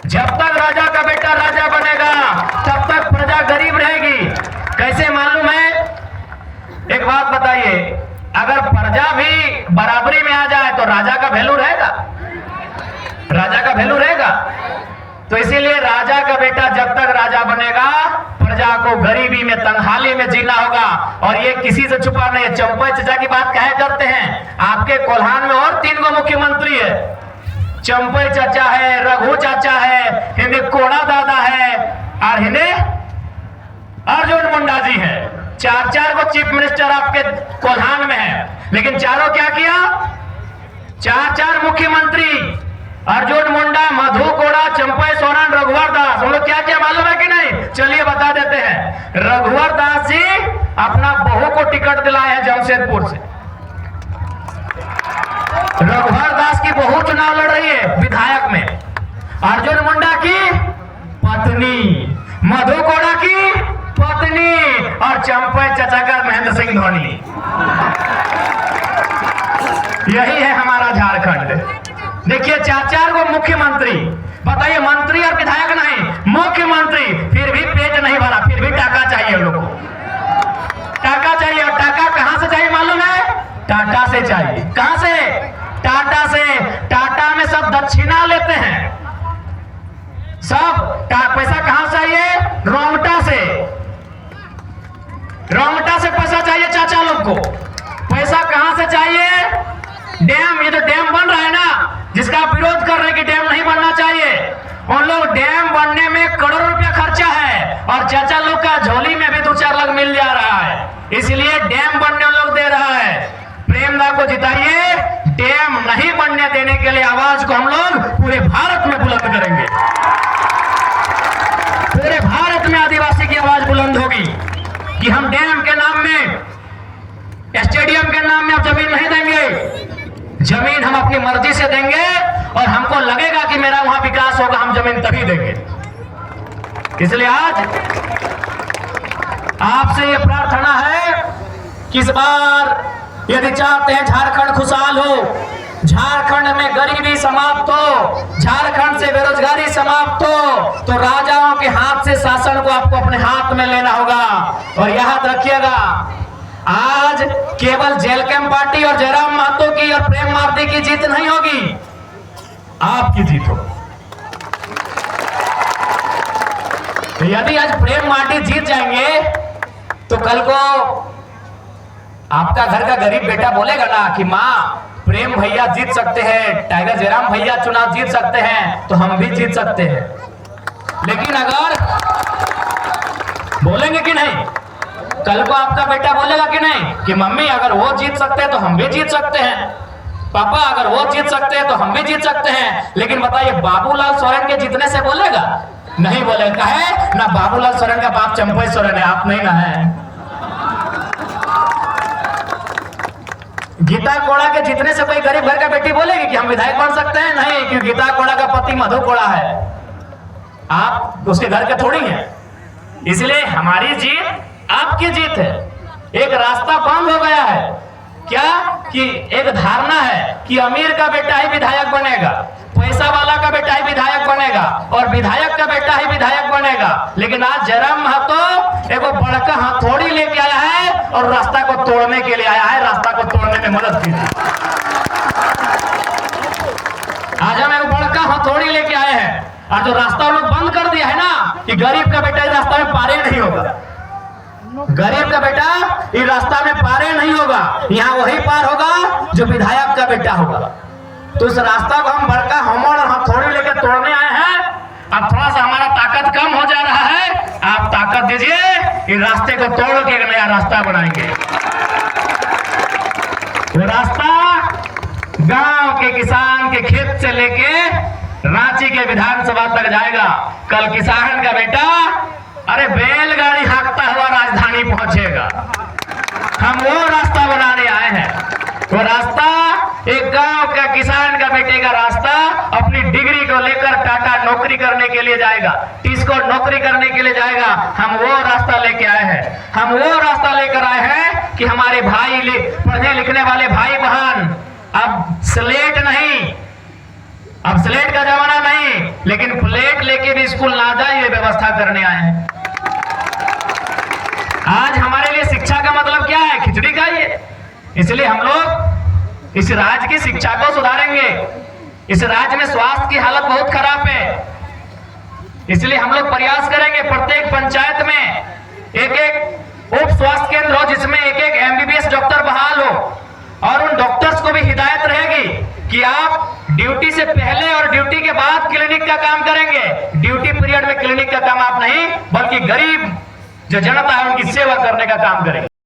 जब तक राजा का बेटा राजा बनेगा तब तक प्रजा गरीब रहेगी। कैसे मालूम है? एक बात बताइए, अगर प्रजा भी बराबरी में आ जाए तो राजा का वैल्यू रहेगा? राजा का वैल्यू रहेगा? तो इसीलिए राजा का बेटा जब तक राजा बनेगा प्रजा को गरीबी में तंगहाली में जीना होगा। और ये किसी से छुपा नहीं है। चंपई चाचा की बात कहे करते हैं, आपके कोल्हान में और 3 गो मुख्यमंत्री है। चंपई चाचा है, रघु चाचा है, हिंदे कोड़ा दादा है और हिंदे अर्जुन मुंडा जी है। 4 गो चीफ मिनिस्टर आपके कोल्हान में है। लेकिन चारों क्या किया? 4 मुख्यमंत्री, अर्जुन मुंडा, मधु कोड़ा, चंपई सोरेन, रघुवर दास, हम लोग क्या क्या मालूम है कि नहीं? चलिए बता देते हैं। रघुवर दास जी अपना बहू को टिकट दिलाए हैं जमशेदपुर से। रघुवर दास की बहू चुनाव लड़ रही है विधायक में। अर्जुन मुंडा की पत्नी, मधु कोड़ा की पत्नी और चंपई चाचा का महेंद्र सिंह धोनी। यही है हमारा झारखंड। देखिए 4 गो मुख्यमंत्री, बताइए मंत्री और विधायक नहीं, मुख्यमंत्री, फिर भी पेट नहीं भरा, फिर भी टाका चाहिए लोगों को। टाका चाहिए। और टाका कहां से चाहिए मालूम है? टाटा से चाहिए। कहां से? टाटा से। टाटा में सब दक्षिणा लेते हैं। सब पैसा कहां से चाहिए? रोंगटा से। रोंगटा से पैसा चाहिए चाचा लोग को। पैसा कहां से चाहिए? डैम, ये जो डैम बन रहा है ना, जिसका विरोध कर रहे हैं कि डैम नहीं बनना चाहिए, उन लोग डैम बनने में करोड़ों रुपया खर्चा है और चाचा लोग का झोली में भी 2-4 लाख मिल जा रहा है। इसलिए डैम बनने लोग दे रहा है। प्रेमदा को जिताइए। डैम नहीं बनने देने के लिए आवाज को हम लोग पूरे भारत में बुलंद करेंगे। पूरे भारत में आदिवासी की आवाज बुलंद होगी कि हम डैम के नाम में, स्टेडियम के नाम में अब जमीन नहीं देंगे। जमीन हम अपनी मर्जी से देंगे और हमको लगेगा कि मेरा वहां विकास होगा, हम जमीन तभी देंगे। इसलिए आज आपसे ये प्रार्थना है कि इस बार यदि चाहते हैं झारखंड खुशहाल हो, झारखंड में गरीबी समाप्त हो, झारखंड से बेरोजगारी समाप्त हो, तो राजाओं के हाथ से शासन को आपको अपने हाथ में लेना होगा। और याद रखिएगा, आज केवल जेलकैम पार्टी और जयराम महतो की और प्रेम मार्ती की जीत नहीं होगी, आपकी जीत होगी। तो यदि आज प्रेम मार्टी जीत जाएंगे तो कल को आपका घर का गरीब बेटा बोलेगा ना कि माँ प्रेम भैया जीत सकते हैं, टाइगर जयराम भैया चुनाव जीत सकते हैं, तो हम भी जीत सकते हैं। लेकिन अगर बोलेंगे कि नहीं, कल को आपका बेटा बोलेगा कि नहीं कि मम्मी अगर वो जीत सकते हैं तो हम भी जीत सकते हैं, पापा अगर वो जीत सकते हैं तो हम भी जीत सकते हैं। लेकिन बताइए बाबूलाल सोरेन के जीतने से बोलेगा? नहीं बोलेगा। है ना, बाबूलाल सोरेन का बाप चंपई सोरेन है, आप नहीं ना है। गीता कोड़ा के जीतने से कोई गरीब घर का बेटी बोलेगी कि हम विधायक बन सकते हैं? नहीं, क्योंकि गीता कोड़ा का पति मधु कोड़ा है, आप उसके घर के थोड़ी हैं। इसलिए हमारी जीत आपकी जीत है। एक रास्ता बंद हो गया है क्या कि एक धारणा है कि अमीर का बेटा ही विधायक बनेगा, पैसा वाला का बेटा ही विधायक बनेगा और विधायक का बेटा ही विधायक बनेगा। लेकिन आज जयराम महतो एगो बड़का हथौड़ी लेके आया है और रास्ता को तोड़ने के लिए आया है। रास्ता को तोड़ने में मदद कीजिए। आज हम एक बड़का हथौड़ी लेके आए हैं और जो रास्ता लोग बंद कर दिया है ना कि गरीब का बेटा इस रास्ता में पारे नहीं होगा, गरीब का बेटा इस रास्ता में पारे नहीं होगा, यहाँ वही पार होगा जो विधायक का बेटा होगा। तो इस रास्ता को हम बड़का हमड़ और हथौड़ी लेकर तोड़ने आए हैं। अब थोड़ा सा हमारा ताकत कम हो जा रहा है, आप ताकत दीजिए, इस रास्ते को तोड़ के एक नया रास्ता बनाएंगे। वो रास्ता गांव के किसान के खेत से लेके रांची के विधानसभा तक जाएगा। कल किसान का बेटा अरे बैलगाड़ी हाँकता हुआ राजधानी पहुंचेगा। हम वो रास्ता बनाने आए हैं। वो रास्ता एक गांव का किसान का बेटे का रास्ता अपनी डिग्री को लेकर टाटा नौकरी करने के लिए जाएगा, टिस्को नौकरी करने के लिए जाएगा। हम वो रास्ता लेके आए हैं। हम वो रास्ता लेकर आए हैं कि हमारे भाई पढ़ने लिखने वाले भाई बहन अब स्लेट नहीं, अब स्लेट का जमाना नहीं, लेकिन प्लेट लेके भी स्कूल ना जाए ये व्यवस्था करने आए हैं। आज हमारे लिए शिक्षा का मतलब क्या है? खिचड़ी खाइए। इसलिए हम लोग इस राज्य की शिक्षा को सुधारेंगे। इस राज्य में स्वास्थ्य की हालत बहुत खराब है, इसलिए हम लोग प्रयास करेंगे प्रत्येक पंचायत में एक एक उप स्वास्थ्य केंद्र हो, जिसमें एक एक एमबीबीएस डॉक्टर बहाल हो, और उन डॉक्टर्स को भी हिदायत रहेगी कि आप ड्यूटी से पहले और ड्यूटी के बाद क्लिनिक का काम करेंगे। ड्यूटी पीरियड में क्लिनिक का काम आप नहीं, बल्कि गरीब जो जनता है उनकी सेवा करने का काम करेंगे।